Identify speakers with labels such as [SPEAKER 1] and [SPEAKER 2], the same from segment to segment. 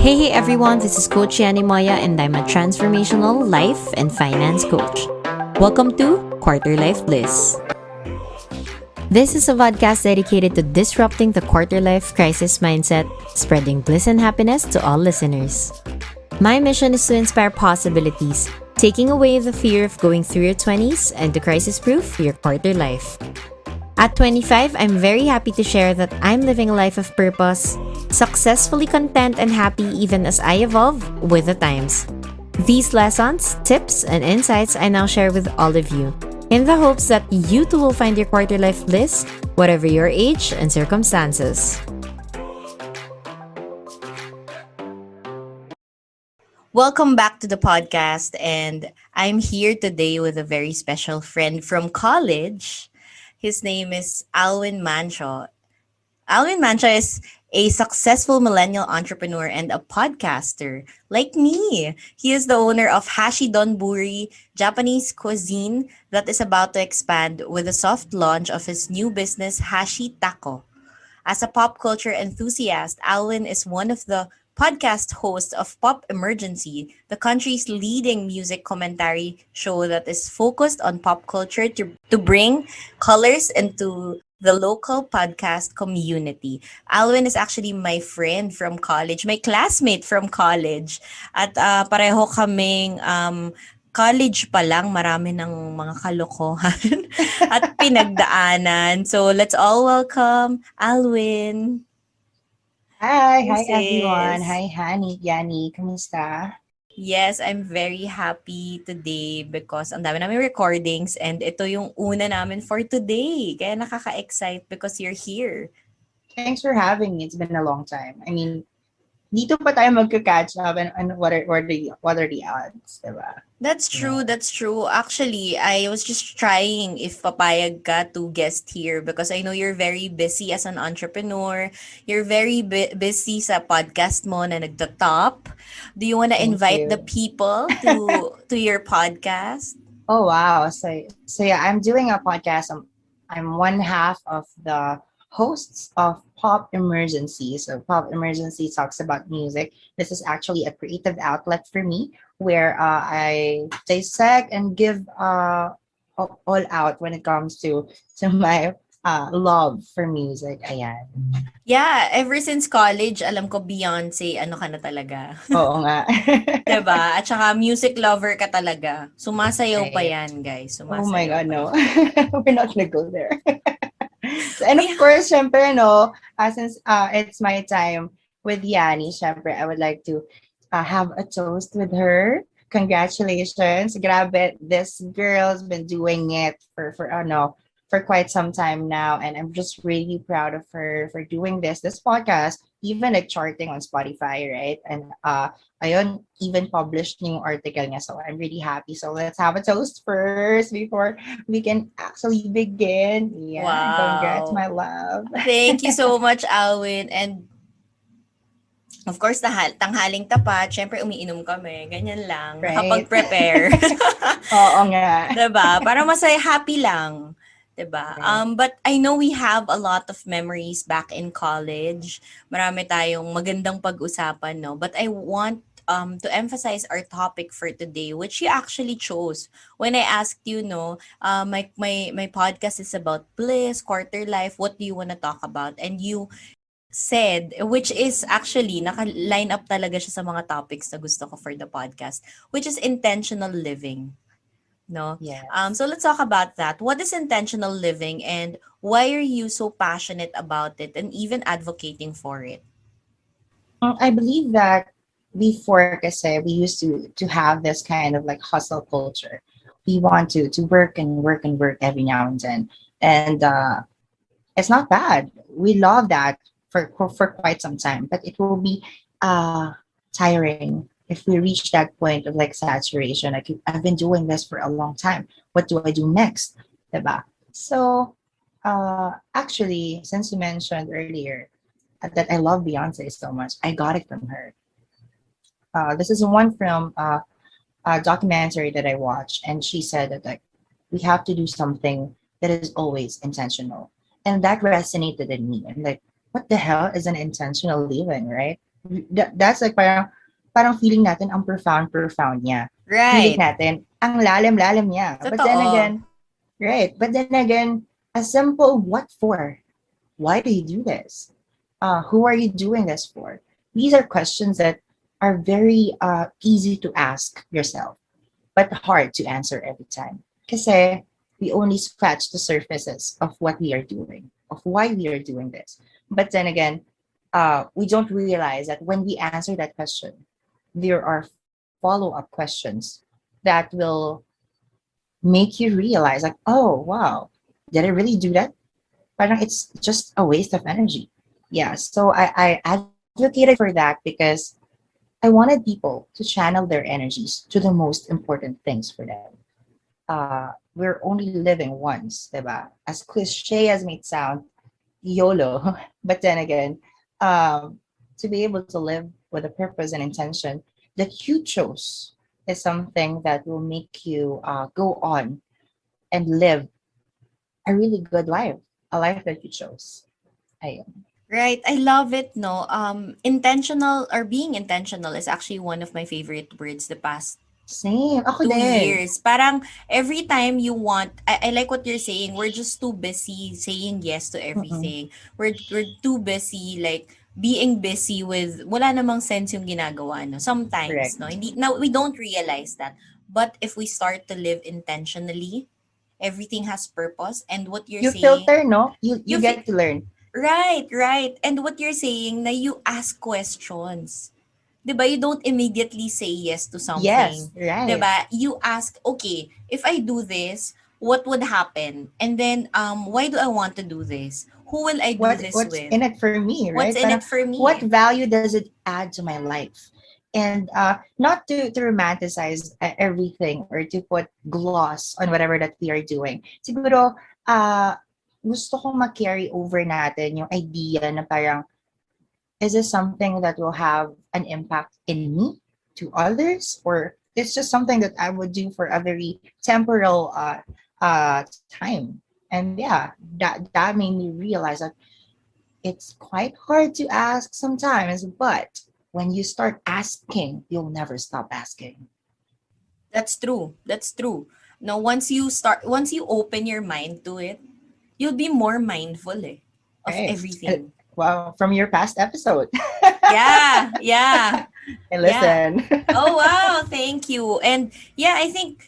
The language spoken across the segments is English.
[SPEAKER 1] Hey everyone, this is Coach Yani Moya and I'm a transformational life and finance coach. Welcome to Quarter Life Bliss. This is a podcast dedicated to disrupting the quarter life crisis mindset, spreading bliss and happiness to all listeners. My mission is to inspire possibilities, taking away the fear of going through your 20s and to crisis-proof your quarter life. At 25, I'm very happy to share that I'm living a life of purpose, successfully content and happy even as I evolve with the times. These lessons, tips, and insights I now share with all of you, in the hopes that you too will find your quarter life bliss, whatever your age and circumstances. Welcome back to the podcast, and I'm here today with a very special friend from college. His name is Alwyn Mancio. Alwyn Mancio is a successful millennial entrepreneur and a podcaster. Like me, he is the owner of Hashi Donburi, Japanese cuisine that is about to expand with the soft launch of his new business, Hashi Taco. As a pop culture enthusiast, Alwyn is one of the podcast hosts of Pop Emergency, the country's leading music commentary show that is focused on pop culture to bring colors into the local podcast community. Alwyn is actually my friend from college, my classmate from college. At pareho kaming college pa lang, marami ng mga kalokohan at pinagdaanan. So let's all welcome Alwyn.
[SPEAKER 2] Hi
[SPEAKER 1] This
[SPEAKER 2] everyone.
[SPEAKER 1] is
[SPEAKER 2] Hi Hani, Yani, kamusta?
[SPEAKER 1] Yes, I'm very happy today because ang dami namin recordings and ito yung una namin for today. Kaya nakaka-excite because you're here.
[SPEAKER 2] Thanks for having me. It's been a long time. I mean, dito pa tayo magka-catch up and what are the odds, diba?
[SPEAKER 1] That's true,
[SPEAKER 2] Yeah.
[SPEAKER 1] that's true. Actually, I was just trying if papayag ka to guest here because I know you're very busy as an entrepreneur. You're very busy sa podcast mo na nagtatop. Do you want to
[SPEAKER 2] Thank
[SPEAKER 1] invite the
[SPEAKER 2] you.
[SPEAKER 1] people to your podcast?
[SPEAKER 2] Oh wow. So yeah, I'm doing a podcast. I'm one half of the hosts of Pop Emergency. So Pop Emergency talks about music. This is actually a creative outlet for me where I dissect and give all out when it comes to my love for music. Ayan.
[SPEAKER 1] Yeah, ever since college, alam ko Beyonce, ano ka na talaga.
[SPEAKER 2] Oo nga.
[SPEAKER 1] 'Di ba? At saka music lover ka talaga. Sumasayaw pa
[SPEAKER 2] Right.
[SPEAKER 1] 'yan, guys.
[SPEAKER 2] Oh my
[SPEAKER 1] Sumasayaw
[SPEAKER 2] God,
[SPEAKER 1] pa
[SPEAKER 2] no.
[SPEAKER 1] 'yan.
[SPEAKER 2] We're not gonna go there. So, and of
[SPEAKER 1] We
[SPEAKER 2] course, syempre, no, since it's my time with Yani, syempre, I would like to have a toast with her. Congratulations. Grabe, this girl's been doing it for quite some time now. And I'm just really proud of her for doing this podcast, even like charting on Spotify, right? And ayun, even published new article niya. So I'm really happy. So let's have a toast first before we can actually begin. Yeah, congrats,
[SPEAKER 1] Wow.
[SPEAKER 2] my love.
[SPEAKER 1] Thank you so much, Alwyn. And of course, tanghaling tapat, syempre umiinom kami. Ganyan lang.
[SPEAKER 2] Right?
[SPEAKER 1] Nakapag-prepare.
[SPEAKER 2] Oo nga.
[SPEAKER 1] 'Di ba? Para masaya, happy lang. 'Di ba?
[SPEAKER 2] Right.
[SPEAKER 1] But I know we have a lot of memories back in college. Marami tayong magandang pag-usapan, no? But I want to emphasize our topic for today, which you actually chose. When I asked you, no, my podcast is about bliss, quarter life. What do you want to talk about? And you said, which is actually, naka-line up talaga siya sa mga topics na gusto ko for the podcast, which is intentional living. No?
[SPEAKER 2] Yes.
[SPEAKER 1] So let's talk about that. What is intentional living and why are you so passionate about it and even advocating for it?
[SPEAKER 2] I believe that before kasi we used to have this kind of like hustle culture. We want to work and work and work every now and then. And it's not bad. We love that for quite some time, but it will be uh tiring if we reach that point of like saturation. Like I've been doing this for a long time. What do I do next? Diba? So actually, since you mentioned earlier that I love Beyonce so much, I got it from her. This is one from a documentary that I watched, and she said that like we have to do something that is always intentional, and that resonated in me. And like, what the hell is an intentional living, right? That's like parang feeling natin ang profound niya. Feeling
[SPEAKER 1] Right.
[SPEAKER 2] natin ang lalim niya. But then
[SPEAKER 1] Totoo.
[SPEAKER 2] again, right. But then again, a simple what for? Why do you do this? Who are you doing this for? These are questions that are very easy to ask yourself, but hard to answer every time. Kasi we only scratch the surfaces of what we are doing, of why we are doing this. But then again, we don't realize that when we answer that question, there are follow-up questions that will make you realize, like, oh wow, did I really do that? Parang it's just a waste of energy. Yeah, so I advocated for that because I wanted people to channel their energies to the most important things for them. We're only living once, diba? As cliche as it may sound, YOLO. But then again, to be able to live with a purpose and intention that you chose is something that will make you go on and live a really good life, a life that you chose. Ayun.
[SPEAKER 1] Right. I love it, no. Intentional or being intentional is actually one of my favorite words the past
[SPEAKER 2] Same. Ako din.
[SPEAKER 1] 2 years. Parang every time you want, I like what you're saying. We're just too busy saying yes to
[SPEAKER 2] Mm-mm.
[SPEAKER 1] everything. We're too busy like being busy with wala namang sense yung ginagawa, no. Sometimes, no.
[SPEAKER 2] Correct.
[SPEAKER 1] Hindi now we don't realize that. But if we start to live intentionally, everything has purpose and what you're
[SPEAKER 2] You
[SPEAKER 1] saying,
[SPEAKER 2] filter, no? You
[SPEAKER 1] you
[SPEAKER 2] get
[SPEAKER 1] fi-
[SPEAKER 2] to learn.
[SPEAKER 1] right, right. And what you're saying na you ask questions. 'Di ba? You don't immediately say yes to
[SPEAKER 2] Yes,
[SPEAKER 1] something. 'Di
[SPEAKER 2] right.
[SPEAKER 1] ba? You ask, okay, if I do this, what would happen? And then why do I want to do this? Who will I do this
[SPEAKER 2] What's
[SPEAKER 1] with?
[SPEAKER 2] in it for me,
[SPEAKER 1] What's
[SPEAKER 2] right?
[SPEAKER 1] in
[SPEAKER 2] Parang
[SPEAKER 1] it for
[SPEAKER 2] what
[SPEAKER 1] me?
[SPEAKER 2] value does it add to my life? And not to romanticize everything or to put gloss on whatever that we are doing. Siguro, gusto kong ma-carry over natin yung idea na parang, is this something that will have an impact in me to others, or it's just something that I would do for a very temporal time? And yeah, that made me realize that it's quite hard to ask sometimes, but when you start asking, you'll never stop asking.
[SPEAKER 1] That's true. That's true. No, once you open your mind to it, you'll be more mindful of
[SPEAKER 2] Right.
[SPEAKER 1] everything.
[SPEAKER 2] Well, from your past episode.
[SPEAKER 1] Yeah, yeah.
[SPEAKER 2] Hey,
[SPEAKER 1] Yeah.
[SPEAKER 2] listen.
[SPEAKER 1] Oh wow, thank you. And yeah, I think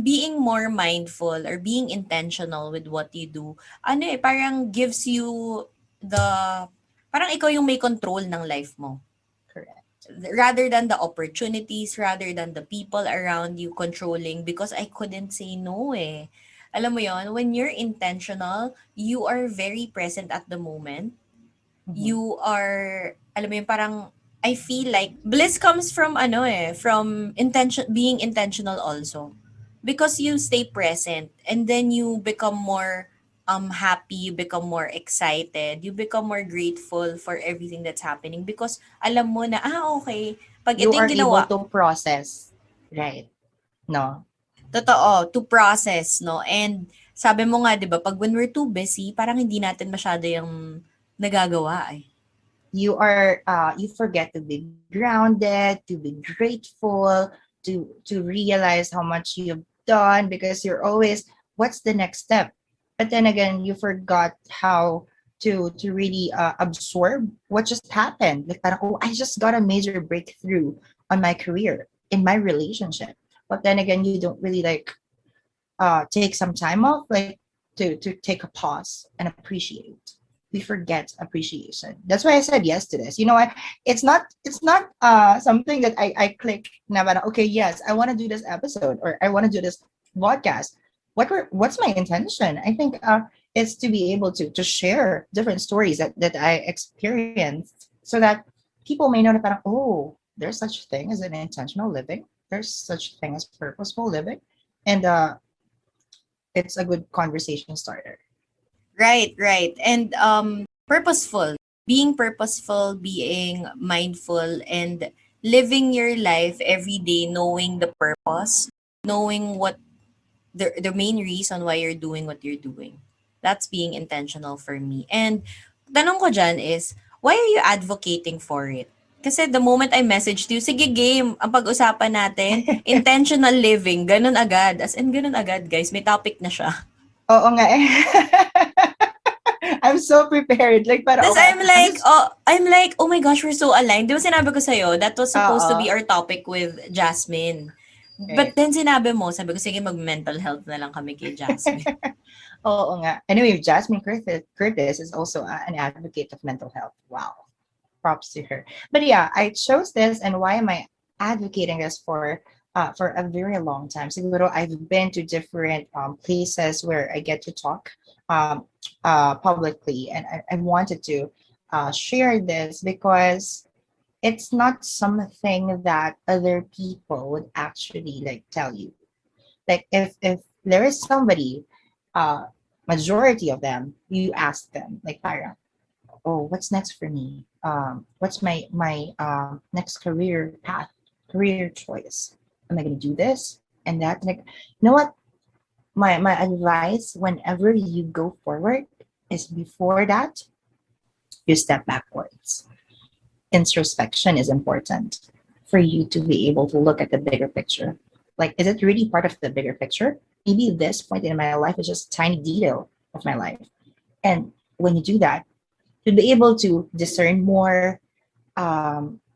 [SPEAKER 1] being more mindful or being intentional with what you do, parang gives you the parang ikaw yung may control ng life mo.
[SPEAKER 2] Correct.
[SPEAKER 1] Rather than the opportunities, rather than the people around you controlling because I couldn't say no eh. Alam mo yon, when you're intentional, you are very present at the moment.
[SPEAKER 2] Mm-hmm.
[SPEAKER 1] You are, alam mo yun, parang, I feel like, bliss comes from, from being intentional also. Because you stay present, and then you become more happy, you become more excited, you become more grateful for everything that's happening because alam mo na, okay, pag ito
[SPEAKER 2] You
[SPEAKER 1] yung
[SPEAKER 2] are able
[SPEAKER 1] ginawa,
[SPEAKER 2] to process. Right. No.
[SPEAKER 1] totoo, to process, no? And sabi mo nga, di ba, pag when we're too busy, parang hindi natin masyado yung nagagawa eh.
[SPEAKER 2] You forget to be grounded, to be grateful, to realize how much you've done, because you're always, what's the next step? But then again, you forgot how to really absorb what just happened. Like parang, oh, I just got a major breakthrough on my career, in my relationship. But then again, you don't really like take some time off, like to take a pause and appreciate. We forget appreciation. That's why I said yes to this. You know what? It's not something that I click na parang, okay, yes, I want to do this episode, or I want to do this podcast. What's my intention? I think it's to be able to share different stories that I experienced, so that people may know that parang, oh, there's such thing as an intentional living. There's such thing as purposeful living. And it's a good conversation starter.
[SPEAKER 1] Right, right. And purposeful. Being purposeful, being mindful, and living your life every day knowing the purpose, knowing what the main reason why you're doing what you're doing. That's being intentional for me. And tanong ko dyan is, why are you advocating for it? Kasi the moment I messaged you, sige game, ang pag-usapan natin, intentional living, ganun agad. As in, ganun agad, guys. May topic na siya.
[SPEAKER 2] Oo nga eh. I'm so prepared. Like, para
[SPEAKER 1] Tapos
[SPEAKER 2] okay. I'm just,
[SPEAKER 1] I'm like, oh my gosh, we're so aligned. Di ba sinabi ko sa'yo, that was supposed to be
[SPEAKER 2] oo.
[SPEAKER 1] our topic with Jasmine. But
[SPEAKER 2] Right.
[SPEAKER 1] then sinabi mo, sabi ko, sige, mag-mental health na lang kami kay Jasmine.
[SPEAKER 2] Oo nga. Anyway, Jasmine Curtis is also an advocate of mental health. Wow. Props to her. But yeah, I chose this, and why am I advocating this for a very long time? Siguro I've been to different places where I get to talk um, publicly, and I wanted to share this because it's not something that other people would actually like tell you. Like if there is somebody, uh, majority of them, you ask them like, Pyra, oh, what's next for me? What's my next career path, career choice? Am I gonna do this and that? Like, you know what? My advice whenever you go forward is before that you step backwards. Introspection is important for you to be able to look at the bigger picture. Like, is it really part of the bigger picture? Maybe this point in my life is just a tiny detail of my life. And when you do that, you'll be able to discern more,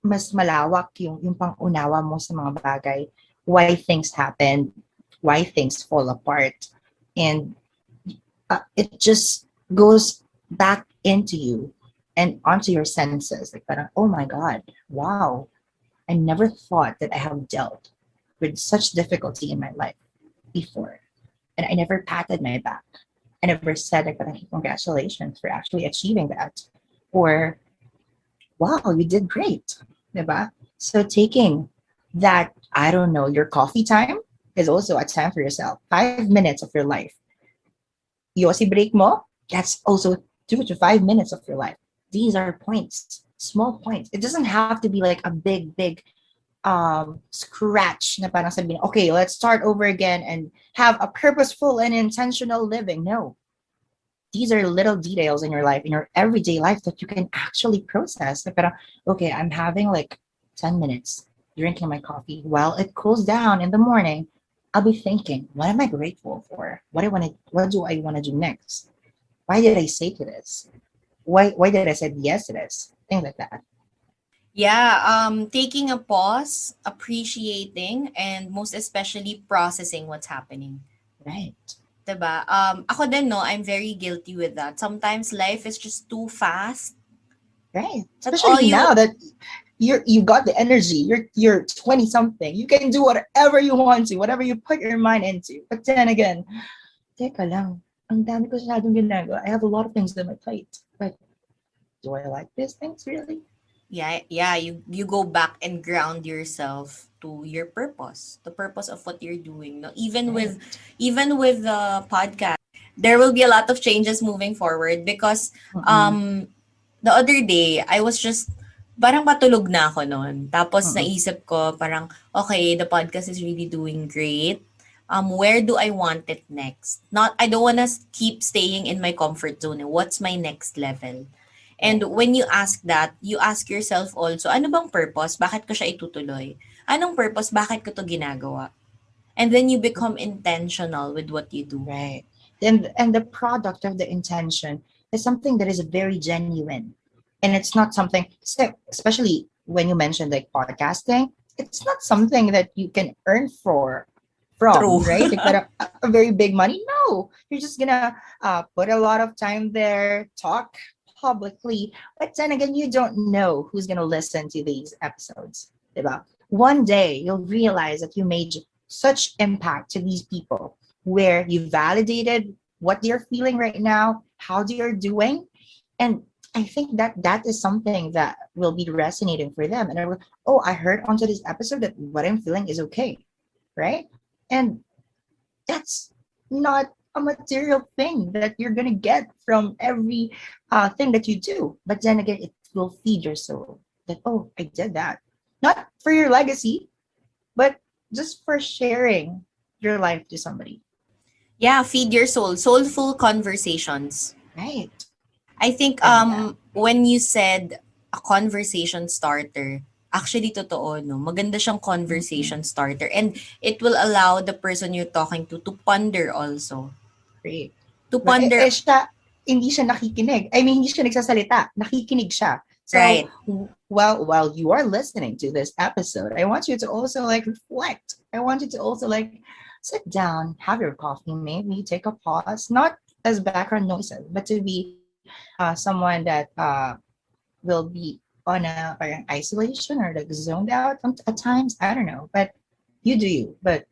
[SPEAKER 2] mas malawak yung pang-unawa mo sa mga bagay, why things happen, why things fall apart. And it just goes back into you and onto your senses. Like, parang, oh my God, wow, I never thought that I have dealt with such difficulty in my life before. And I never patted my back. I never said, like, parang, congratulations for actually achieving that. Or, wow, you did great. Diba? So taking that, I don't know, your coffee time is also a time for yourself. 5 minutes of your life. Yossi break mo, that's also 2 to 5 minutes of your life. These are points, small points. It doesn't have to be like a big scratch na parang sabihin, okay, let's start over again and have a purposeful and intentional living. No, these are little details in your life, in your everyday life, that you can actually process. Like, parang, okay, I'm having like 10 minutes drinking my coffee. While it cools down in the morning, I'll be thinking, what am I grateful for? What do I want to do next? Why did I say to this? Why did I say yes to this? Things like that.
[SPEAKER 1] Yeah, taking a pause, appreciating, and most especially processing what's happening.
[SPEAKER 2] Right.
[SPEAKER 1] Diba? Ako din, no, I'm very guilty with that. Sometimes life is just too fast.
[SPEAKER 2] Right.
[SPEAKER 1] That's all
[SPEAKER 2] Especially
[SPEAKER 1] you,
[SPEAKER 2] now that you got the energy. You're 20 something. You can do whatever you want to, whatever you put your mind into. But then again, teka lang, ang dami ko masyadong ginagawa. I have a lot of things on my plate. But do I like these things really?
[SPEAKER 1] yeah, you go back and ground yourself to your purpose, the purpose of what you're doing. No,
[SPEAKER 2] Right.
[SPEAKER 1] even with the podcast, there will be a lot of changes moving forward because
[SPEAKER 2] Mm-mm.
[SPEAKER 1] the other day I was just parang patulog na ako noon. Tapos
[SPEAKER 2] Mm-mm.
[SPEAKER 1] naisip ko parang okay, the podcast is really doing great. Where do I want it next? Not I don't wanna keep staying in my comfort zone. What's my next level? And
[SPEAKER 2] Right.
[SPEAKER 1] when you ask that, you ask yourself also, ano bang purpose? Bakit ko siya itutuloy? Anong purpose? Bakit ko to ginagawa? And then you become intentional with what you do.
[SPEAKER 2] Right. And the product of the intention is something that is very genuine. And it's not something, so especially when you mentioned like podcasting, it's not something that you can earn from,
[SPEAKER 1] True.
[SPEAKER 2] right? Like that a very big money. No, you're just gonna put a lot of time there, talk publicly, but then again, you don't know who's gonna listen to these episodes. Diba? One day you'll realize that you made such impact to these people where you validated what they're feeling right now, how they are doing, and I think that that is something that will be resonating for them. And I will, oh, I heard onto this episode that what I'm feeling is okay, right? And that's not a material thing that you're gonna get from every thing that you do. But then again, it will feed your soul. That, oh, I did that, not for your legacy, but just for sharing your life to somebody.
[SPEAKER 1] Yeah, feed your soul. Soulful conversations.
[SPEAKER 2] Right.
[SPEAKER 1] I think
[SPEAKER 2] And yeah.
[SPEAKER 1] when you said a conversation starter. Actually, totoo, no? Maganda siyang
[SPEAKER 2] Mm-mm.
[SPEAKER 1] conversation starter. And it will allow the person you're talking to ponder also.
[SPEAKER 2] Great.
[SPEAKER 1] To
[SPEAKER 2] Diba?
[SPEAKER 1] ponder,
[SPEAKER 2] Siya, hindi siya nakikinig. I mean, hindi siya nagsasalita. Nakikinig siya. So,
[SPEAKER 1] right?
[SPEAKER 2] while you are listening to this episode, I want you to also like reflect. I want you to also like sit down, have your coffee, maybe take a pause, not as background noises, but to be someone that will be on a parang isolation or like zoned out at times. I don't know, but you do you. But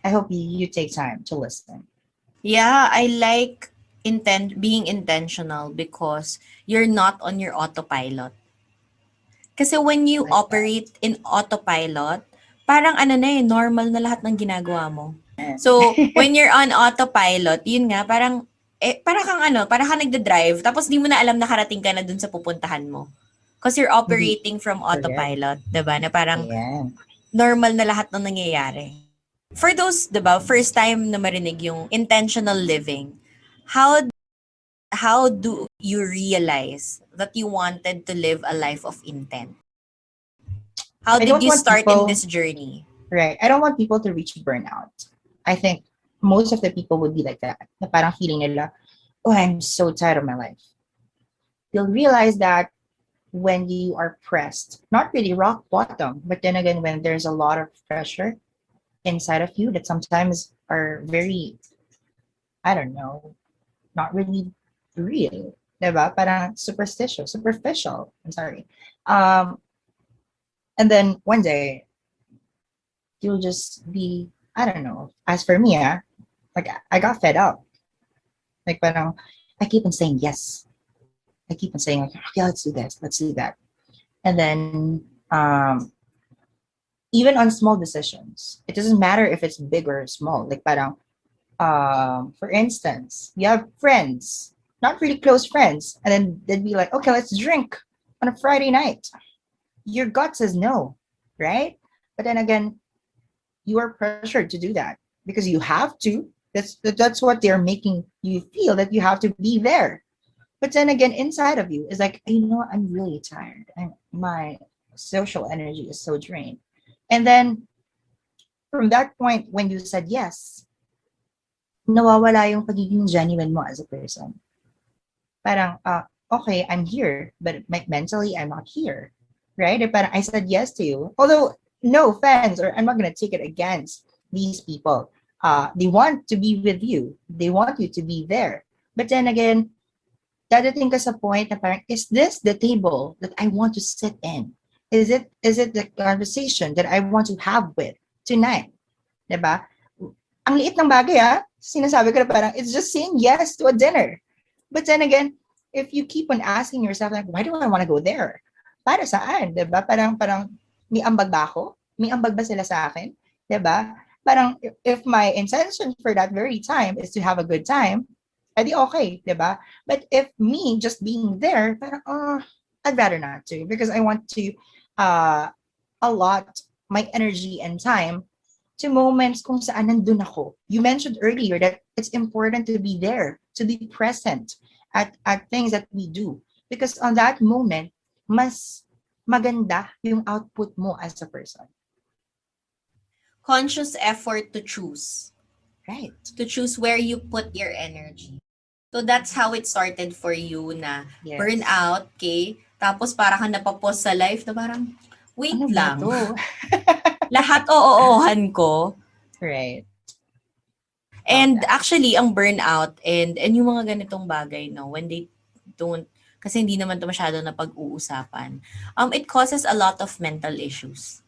[SPEAKER 2] I hope you take time to listen.
[SPEAKER 1] Yeah, I like being intentional because you're not on your autopilot. Kasi when
[SPEAKER 2] I
[SPEAKER 1] you
[SPEAKER 2] like that.
[SPEAKER 1] operate in autopilot, parang ano na normal na lahat ng ginagawa mo.
[SPEAKER 2] And
[SPEAKER 1] So, when you're on autopilot, yun nga, parang, para kang nagda-drive, tapos di mo na alam na karating ka na dun sa pupuntahan mo. Because you're
[SPEAKER 2] hindi
[SPEAKER 1] operating from
[SPEAKER 2] correct.
[SPEAKER 1] autopilot, 'di ba? Na parang
[SPEAKER 2] Yeah.
[SPEAKER 1] normal na lahat ng nangyayari. For those, 'di ba, first time na marinig yung intentional living, how how do you realize that you wanted to live a life of intent? How
[SPEAKER 2] I
[SPEAKER 1] did
[SPEAKER 2] don't
[SPEAKER 1] you
[SPEAKER 2] want
[SPEAKER 1] start in
[SPEAKER 2] people
[SPEAKER 1] this journey?
[SPEAKER 2] right. I don't want people to reach burnout. I think most of the people would be like that. Na parang feeling nila, oh, I'm so tired of my life. You'll realize that when you are pressed, not really rock bottom, but then again, when there's a lot of pressure inside of you that sometimes are very, I don't know, not really real. Diba? Parang superficial. I'm sorry. Um, and then one day you'll just be, I don't know. As for me, like I got fed up. Like parang I keep on saying yes. I keep on saying like, okay, let's do this, let's do that. And then even on small decisions, it doesn't matter if it's big or small. Like parang for instance, you have friends, not really close friends, and then they'd be like, okay, let's drink on a Friday night. Your gut says no, right? But then again, you are pressured to do that because you have to. That's what they're making you feel, that you have to be there. But then again, inside of you is like, you know what? I'm really tired. My social energy is so drained. And then from that point, when you said yes, nawawala yung pagiging genuine mo as a person. Parang, okay, I'm here, but mentally, I'm not here. Right? Parang I said yes to you. Although, no offense, or I'm not going to take it against these people. They want to be with you. They want you to be there. But then again, dadating ka sa point na parang, is this the table that I want to sit in? Is it the conversation that I want to have with tonight? Diba? Ang liit ng bagay sinasabi ko na parang, it's just saying yes to a dinner. But then again, if you keep on asking yourself, like, why do I want to go there? Para saan? Diba? Parang, may ambag ba ako? May ambag ba sila sa akin? Diba? Parang, if my intention for that very time is to have a good time, edi okay, diba? But if me just being there, parang, I'd rather not to because I want to uh, allot my energy and time to moments kung saan nandun ako. You mentioned earlier that it's important to be there, to be present at things that we do. Because on that moment, mas maganda yung output mo as a person.
[SPEAKER 1] Conscious effort to choose.
[SPEAKER 2] Right.
[SPEAKER 1] To choose where you put your energy. So that's how it started for you na
[SPEAKER 2] Yes.
[SPEAKER 1] burnout, okay? Tapos parang ka napapos sa life na parang, wait
[SPEAKER 2] Ano ba
[SPEAKER 1] lang.
[SPEAKER 2] to?
[SPEAKER 1] Lahat oo-ohan ko.
[SPEAKER 2] Right. Love
[SPEAKER 1] And
[SPEAKER 2] that.
[SPEAKER 1] actually, ang burnout and yung mga ganitong bagay, no, when they don't, kasi hindi naman to masyado na pag-uusapan, it causes a lot of mental issues.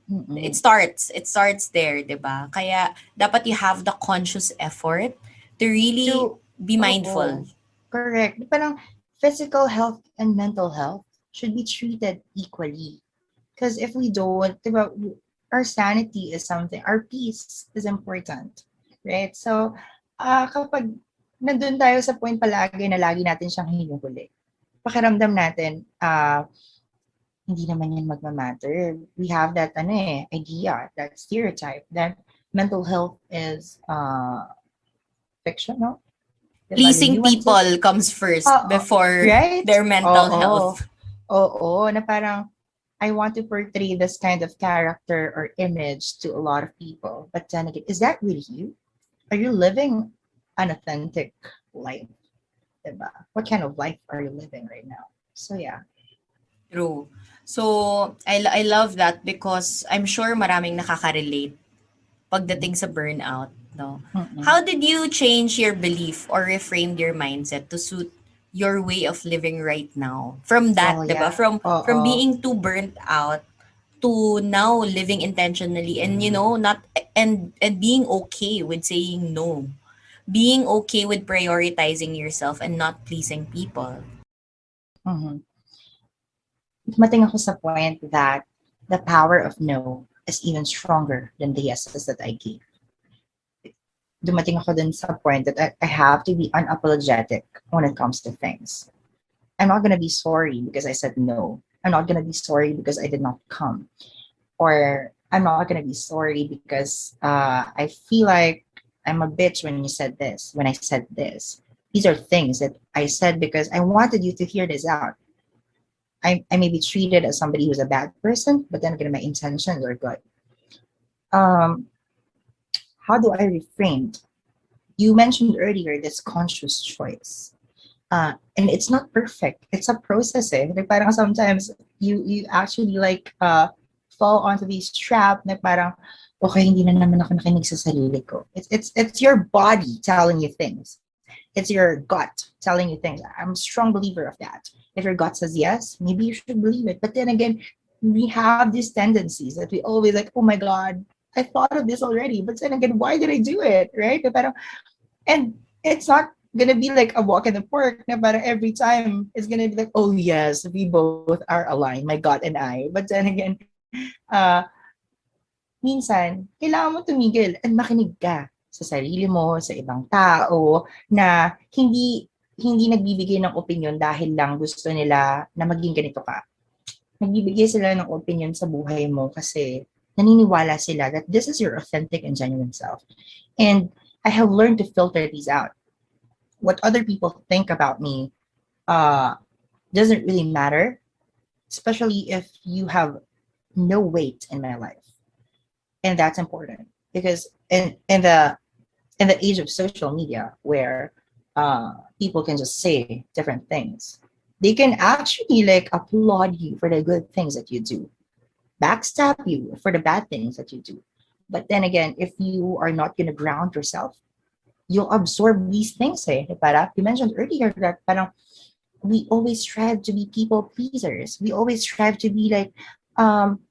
[SPEAKER 2] Mm-mm.
[SPEAKER 1] It starts there, 'di ba? Kaya dapat you have the conscious effort to really
[SPEAKER 2] To,
[SPEAKER 1] be mindful.
[SPEAKER 2] correct. Parang physical health and mental health should be treated equally. Because if we don't, diba, our sanity is something, our peace is important. Right? So, kapag nandun tayo sa point palagi na lagi natin siyang hinuhuli, pakiramdam natin, hindi naman yan magmamatter. We have that idea, that stereotype that mental health is fiction, no? Diba?
[SPEAKER 1] Pleasing
[SPEAKER 2] Nuances.
[SPEAKER 1] people comes first before
[SPEAKER 2] Right?
[SPEAKER 1] their mental
[SPEAKER 2] Oo.
[SPEAKER 1] health.
[SPEAKER 2] Oo, na parang I want to portray this kind of character or image to a lot of people. But then again, is that really you? Are you living an authentic life? Diba? What kind of life are you living right now? So yeah.
[SPEAKER 1] True. So, I love that because I'm sure maraming nakaka-relate pagdating sa burnout, no?
[SPEAKER 2] Mm-mm.
[SPEAKER 1] How did you change your belief or reframe your mindset to suit your way of living right now? From
[SPEAKER 2] Well,
[SPEAKER 1] that, 'di ba?
[SPEAKER 2] yeah.
[SPEAKER 1] From
[SPEAKER 2] Oo.
[SPEAKER 1] being too burnt out to now living intentionally and not and being okay with saying no. Being okay with prioritizing yourself and not pleasing people.
[SPEAKER 2] Mm-hmm. Dumating ako sa point that the power of no is even stronger than the yeses that I gave. Dumating ako dun sa point that I have to be unapologetic when it comes to things. I'm not gonna be sorry because I said no. I'm not gonna be sorry because I did not come. Or I'm not gonna be sorry because I feel like I'm a bitch when you said this, when I said this. These are things that I said because I wanted you to hear this out. I may be treated as somebody who's a bad person, but then again, my intentions are good. Um, how do I reframe? You mentioned earlier this conscious choice. And it's not perfect. It's a process. Eh. Like parang sometimes you actually like fall onto this trap na parang okay, hindi na naman ako nakinig sa sarili ko. It's your body telling you things. It's your gut telling you things. I'm a strong believer of that. If your gut says yes, maybe you should believe it. But then again, we have these tendencies that we always like, oh my God, I thought of this already. But then again, why did I do it? Right? Parang, and it's not gonna be like a walk in the park na parang every time it's gonna be like, oh yes, we both are aligned, my God and I. But then again, minsan, kailangan mo tumigil at makinig ka sa sarili mo, sa ibang tao, na hindi nagbibigay ng opinion dahil lang gusto nila na maging ganito ka. Nagbibigay sila ng opinion sa buhay mo kasi naniniwala sila that this is your authentic and genuine self. And I have learned to filter these out. What other people think about me uh, doesn't really matter, especially if you have no weight in my life, and that's important because in the age of social media where people can just say different things, they can actually like applaud you for the good things that you do, backstab you for the bad things that you do. But then again, if you are not going to ground yourself, you'll absorb these things. Eh? Para, you mentioned earlier that parang we always strive to be people pleasers. We always strive to be like um,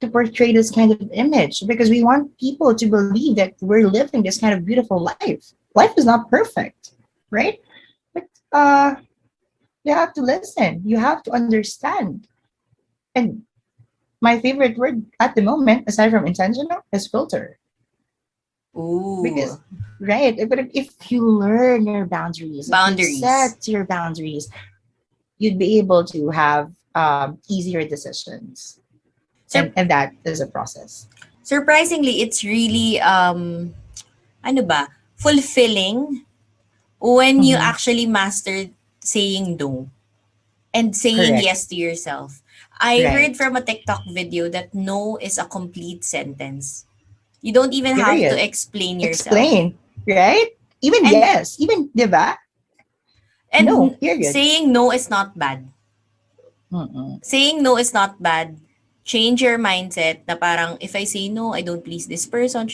[SPEAKER 2] to portray this kind of image because we want people to believe that we're living this kind of beautiful life. Life is not perfect, right? But you have to listen. You have to understand. And my favorite word at the moment, aside from intentional, is filter.
[SPEAKER 1] Ooh,
[SPEAKER 2] Because right, but if you learn your boundaries, if you
[SPEAKER 1] boundaries.
[SPEAKER 2] set your boundaries, you'd be able to have easier decisions,
[SPEAKER 1] Sur-
[SPEAKER 2] and that is a process.
[SPEAKER 1] surprisingly, it's really ano ba, fulfilling when you
[SPEAKER 2] Mm-hmm.
[SPEAKER 1] actually mastered saying no and saying
[SPEAKER 2] Correct.
[SPEAKER 1] yes to yourself. I heard
[SPEAKER 2] Right.
[SPEAKER 1] from a TikTok video that no is a complete sentence. You don't even have to
[SPEAKER 2] Period.
[SPEAKER 1] explain yourself.
[SPEAKER 2] Explain. Right. Even
[SPEAKER 1] And
[SPEAKER 2] yes. Even diba? No.
[SPEAKER 1] and
[SPEAKER 2] Period.
[SPEAKER 1] saying no is not bad.
[SPEAKER 2] Mm-mm.
[SPEAKER 1] Saying no is not bad. Change your mindset na parang if I say no, I don't please this person.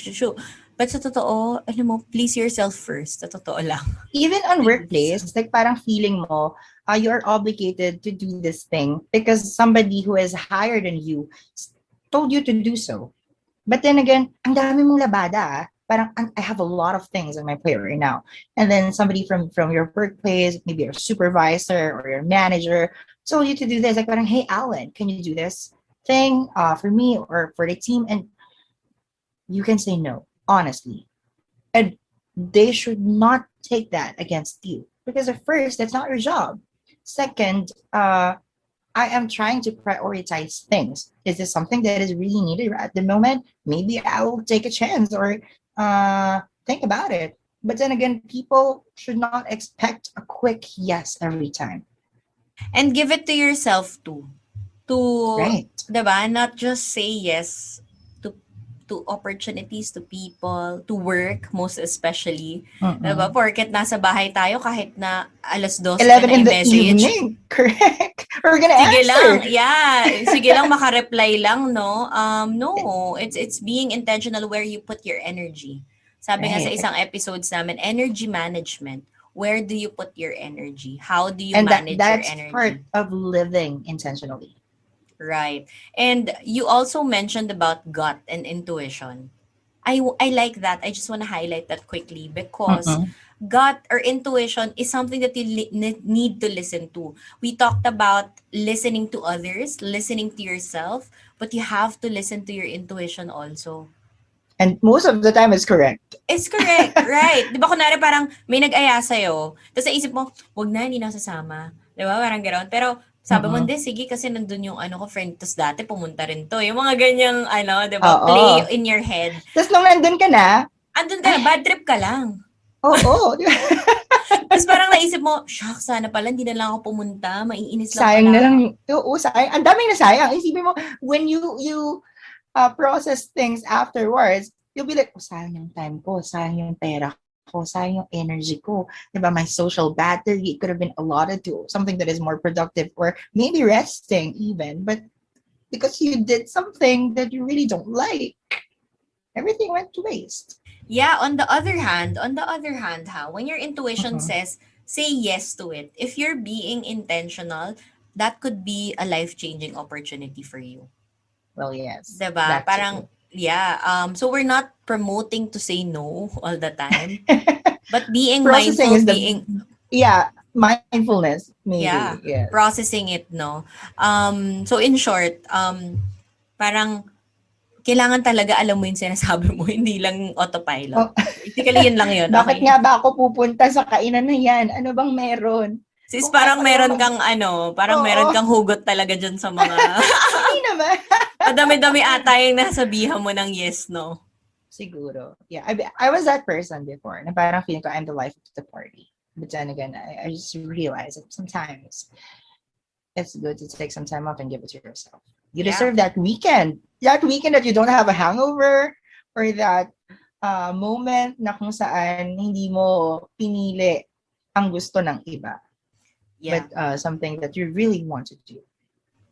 [SPEAKER 1] But sa totoo, alam mo, please yourself first. Sa totoo lang.
[SPEAKER 2] Even on
[SPEAKER 1] Please.
[SPEAKER 2] workplace, like parang feeling mo, you're obligated to do this thing because somebody who is higher than you told you to do so. But then again, ang dami mong labada. Ah. Parang I have a lot of things on my plate right now. And then somebody from your workplace, maybe your supervisor or your manager, told you to do this. Like parang, hey, Alwyn, can you do this thing for me or for the team? And you can say no, honestly. And they should not take that against you. Because at first, that's not your job. Second, I am trying to prioritize things. Is this something that is really needed at the moment? Maybe I will take a chance or think about it. But then again, people should not expect a quick yes every time.
[SPEAKER 1] And give it to yourself too. To,
[SPEAKER 2] Right.
[SPEAKER 1] 'di ba, not just say yes to opportunities, to people, to work most especially. 'Di ba?
[SPEAKER 2] Mm-mm.
[SPEAKER 1] Porket nasa bahay tayo kahit na 12:00 ka
[SPEAKER 2] 11
[SPEAKER 1] na
[SPEAKER 2] in the
[SPEAKER 1] i-message.
[SPEAKER 2] evening. Correct. We're gonna
[SPEAKER 1] Sige lang,
[SPEAKER 2] answer.
[SPEAKER 1] yeah. Sige lang maka-reply lang, no? No, it's being intentional where you put your energy. Sabi nga sa
[SPEAKER 2] Right.
[SPEAKER 1] isang episodes namin, energy management. Where do you put your energy? How do you
[SPEAKER 2] And
[SPEAKER 1] manage your
[SPEAKER 2] that's part
[SPEAKER 1] energy?
[SPEAKER 2] of living intentionally.
[SPEAKER 1] Right. And you also mentioned about gut and intuition. I like that. I just want to highlight that quickly because
[SPEAKER 2] Mm-mm.
[SPEAKER 1] gut or intuition is something that you need to listen to. We talked about listening to others, listening to yourself, but you have to listen to your intuition also.
[SPEAKER 2] And most of the time it's correct.
[SPEAKER 1] It's correct, right. Di ba kunwari parang may nag-aya sa'yo, tapos naisip mo, wag na, hindi na ako sasama. Di ba? Parang gano'n. Pero sabi mo,
[SPEAKER 2] Mm-mm.
[SPEAKER 1] hindi, sige, kasi nandun yung ano ko, friend, tapos dati pumunta rin to. Yung mga ganyang, ano, di ba, play
[SPEAKER 2] Oo.
[SPEAKER 1] in your head.
[SPEAKER 2] Tapos nung nandun ka na,
[SPEAKER 1] Andun ka na,
[SPEAKER 2] ay,
[SPEAKER 1] bad trip ka lang.
[SPEAKER 2] oo.
[SPEAKER 1] Tapos parang naisip mo, shucks, sana pala, hindi na lang ako pumunta. Maiinis lang
[SPEAKER 2] Sayang na
[SPEAKER 1] pala
[SPEAKER 2] lang.
[SPEAKER 1] ako.
[SPEAKER 2] Oo, sayang. Ang daming nasayang. Isipin mo, when you process things afterwards, you'll be like, oh, sayang yung time ko, sayang yung pera ko, sayang yung energy ko. Diba, my social battery, it could have been allotted to something that is more productive or maybe resting even. But because you did something that you really don't like, everything went to waste.
[SPEAKER 1] Yeah, on the other hand, ha, when your intuition
[SPEAKER 2] Mm-mm.
[SPEAKER 1] says, say yes to it. If you're being intentional, that could be a life-changing opportunity for you.
[SPEAKER 2] Well, yes,
[SPEAKER 1] 'Di ba?
[SPEAKER 2] that
[SPEAKER 1] Parang,
[SPEAKER 2] too.
[SPEAKER 1] yeah, so we're not promoting to say no all the time, but being
[SPEAKER 2] Processing
[SPEAKER 1] mindful,
[SPEAKER 2] is the,
[SPEAKER 1] being,
[SPEAKER 2] yeah, mindfulness, maybe,
[SPEAKER 1] yeah,
[SPEAKER 2] yes.
[SPEAKER 1] processing it, no? So in short, parang kailangan talaga alam mo yung sinasabi mo, hindi lang autopilot.
[SPEAKER 2] Oh,
[SPEAKER 1] Basically, yun lang yun,
[SPEAKER 2] bakit
[SPEAKER 1] okay?
[SPEAKER 2] nga ba ako pupunta sa kainan na yan? Ano bang meron?
[SPEAKER 1] Sis,
[SPEAKER 2] Kung kaya
[SPEAKER 1] parang
[SPEAKER 2] ko naman
[SPEAKER 1] meron kang ano, parang meron
[SPEAKER 2] Oo,
[SPEAKER 1] kang hugot talaga dyan sa mga,
[SPEAKER 2] hindi naman.
[SPEAKER 1] madami-dami ata yung nasabihan mo ng yes, no?
[SPEAKER 2] Siguro. Yeah, I was that person before. Na parang feeling ko I'm the life of the party. But then again, I just realized that sometimes it's good to take some time off and give it to yourself. You
[SPEAKER 1] Yeah.
[SPEAKER 2] deserve that weekend. That weekend that you don't have a hangover or that moment na kung saan hindi mo pinili ang gusto ng iba.
[SPEAKER 1] Yeah.
[SPEAKER 2] But something that you really want to do.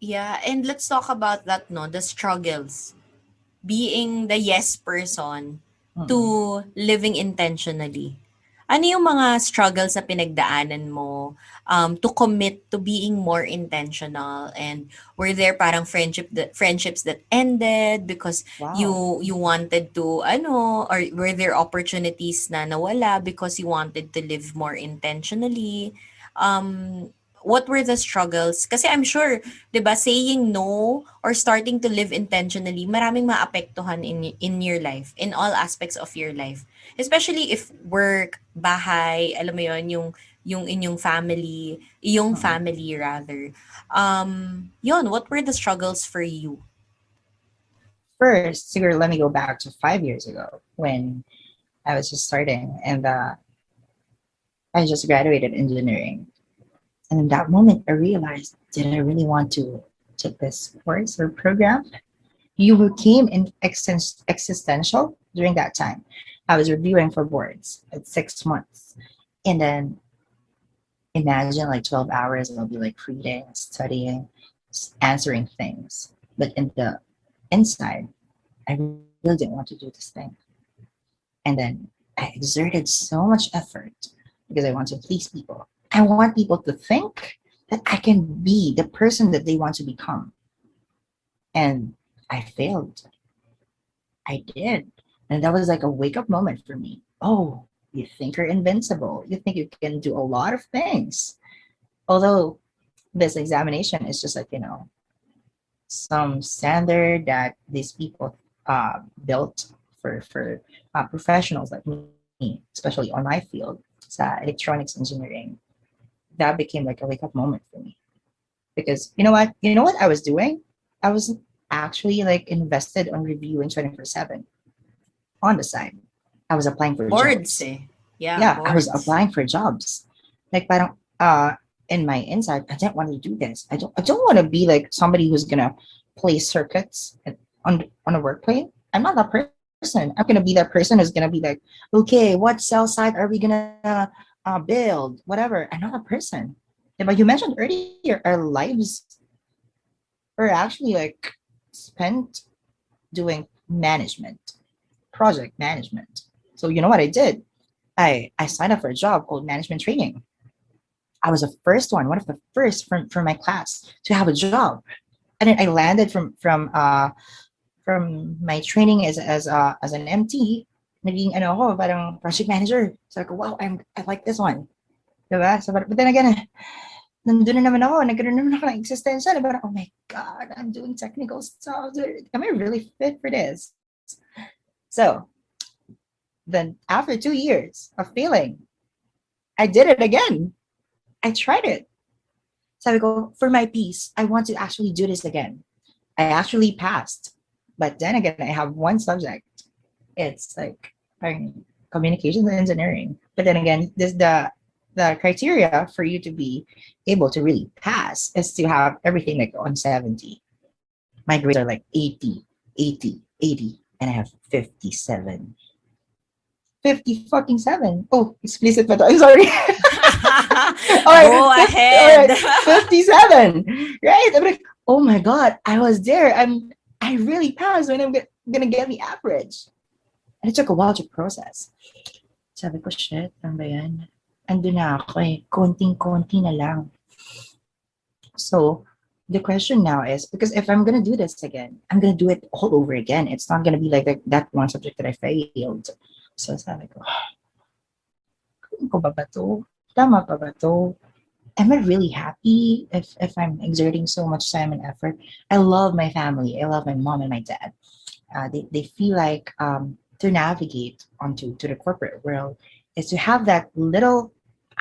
[SPEAKER 1] Yeah, and let's talk about that, no, the struggles. Being the yes person
[SPEAKER 2] Mm-mm.
[SPEAKER 1] to living intentionally. Ano yung mga struggles na pinagdaanan mo to commit to being more intentional, and were there parang friendships that ended because
[SPEAKER 2] Wow.
[SPEAKER 1] you wanted to ano, or were there opportunities na nawala because you wanted to live more intentionally? What were the struggles? Kasi I'm sure, 'di ba, saying no or starting to live intentionally, maraming maapektuhan in your life, in all aspects of your life. Especially if work, bahay, alam mo 'yon, yung inyong family, iyong
[SPEAKER 2] Mm-mm.
[SPEAKER 1] family rather. Yon, what were the struggles for you?
[SPEAKER 2] First, siguro, let me go back to 5 years ago when I was just starting and I just graduated engineering. And in that moment, I realized, did I really want to take this course or program? You became existential during that time. I was reviewing for boards at 6 months. And then imagine like 12 hours, I'll be like reading, studying, answering things. But in the inside, I really didn't want to do this thing. And then I exerted so much effort because I want to please people. I want people to think that I can be the person that they want to become. And I failed. I did. And that was like a wake up moment for me. Oh, you think you're invincible. You think you can do a lot of things. Although this examination is just like, some standard that these people built for professionals like me, especially on my field, electronics engineering. That became like a wake up moment for me because you know what? You know what I was doing? I was actually like invested on reviewing 24/7 on the side. I was applying for
[SPEAKER 1] Boards
[SPEAKER 2] jobs.
[SPEAKER 1] eh. Yeah,
[SPEAKER 2] Yeah, I was
[SPEAKER 1] boards.
[SPEAKER 2] applying for jobs. Like parang in my inside, I didn't want to do this. I don't want to be like somebody who's gonna play circuits on a workplace. I'm not that person. I'm gonna be that person who's gonna be like, okay, what cell site are we gonna build? Whatever. I'm not a person. Yeah, but you mentioned earlier, our lives are actually like spent doing management, project management. So you know what I did? I signed up for a job called management training. I was the first one of the first from my class to have a job. And then I landed from my training as an MT, naging ano ako, parang project manager. So like, wow, I like this one. Diba? So, but then again, nandun na naman ako, nagkaroon naman ako ng existential. Parang, oh my God, I'm doing technical stuff. Am I really fit for this? So then after 2 years of failing, I did it again. I tried it. Sabi ko, for my peace, I want to actually do this again. I actually passed. But then again, I have one subject. It's like communications and engineering. But then again, this the criteria for you to be able to really pass is to have everything like on 70. My grades are like 80, and I have 57. 50 fucking 7. Oh, explicit pa to. I'm sorry. All right,
[SPEAKER 1] Go
[SPEAKER 2] 50, all
[SPEAKER 1] ahead.
[SPEAKER 2] right, 57. Right? I'm like, oh my God, I was there. I really passed when I'm gonna get the average. And it took a while to process. Sabi ko, shit, ano ba yan? Ando na ako eh. Konting-konti na lang. So, the question now is, because if I'm gonna do this again, I'm gonna do it all over again. It's not gonna be like that one subject that I failed. So sabi ko, kung ko ba ba to? Tama pa ba to? Am I really happy if I'm exerting so much time and effort? I love my family. I love my mom and my dad. They feel like to navigate onto to the corporate world is to have that little